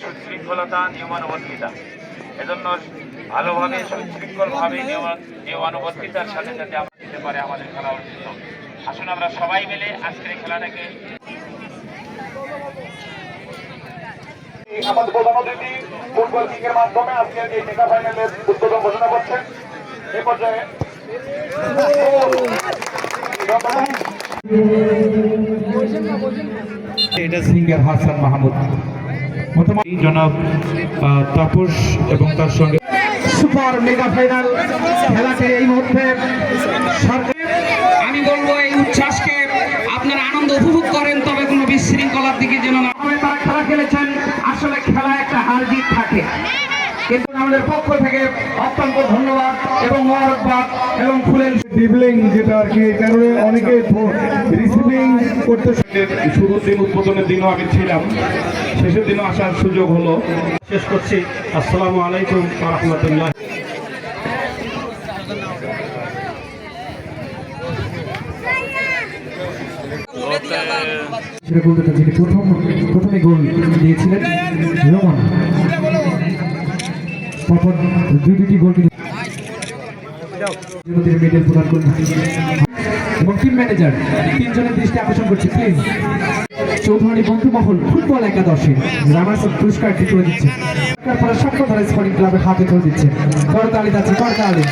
সুশৃঙ্খলতা, নিয়মানুবর্তিতা, এজন্য ভালোভাবে সুশৃঙ্খলভাবে নিয়মানুবর্তিতার সাথে যাতে আমরা দিতে পারে আমাদের খেলা উচিত। আসুন আমরা সবাই মিলে আজকের এই খেলাটাকে আমাদের প্রধান অতিথি ফুটবল কিকের মাধ্যমে আজকের এই মেগা ফাইনালের উদ্বোধন ঘোষণা করছেন। এ পর্যায়ে এটা সিঙ্গার হাসান মাহমুদ, জনাব তাপস এবং তার সঙ্গে সুপার মেগা ফাইনাল খেলাকে এই মুহূর্তে আমি বলবো এই উচ্ছ্বাসকে আপনারা আনন্দ উপভোগ করেন, তবে কোনো বিশৃঙ্খলার দিকে যেন না হয়। তারা খেলা খেলেছেন, আসলে খেলা একটা হার জিত থাকে, কিন্তু আমাদের পক্ষ থেকে অত্যন্ত ধন্যবাদ এবং মোবারকবাদ এবং ফুলের ডিবলিং যেটা আর কি, এই কারণে অনেকে রিসিভিং করতে শুরুর দিন উদ্বোধনের দিনও আমি ছিলাম, শেষের দিনও আসার সুযোগ হলো। শেষ করছি, আসসালামু আলাইকুম ওয়া রাহমাতুল্লাহ। যিনি প্রথমে গোল দিয়েছিলেন রোমান, পরপর দুটি গোল মেডেল প্রদান করলেন এবং টিম ম্যানেজার তিনজনের দৃষ্টি আকর্ষণ করছে প্লিজ। চৌধুরী বন্ধুমহল ফুটবল একাদশে রানার্স পুরস্কারটি তুলে দিচ্ছে, তারপরে স্বপ্নধারা স্পোর্টিং ক্লাবের হাতে তুলে দিচ্ছে। করতালি যাচ্ছে, করতালি।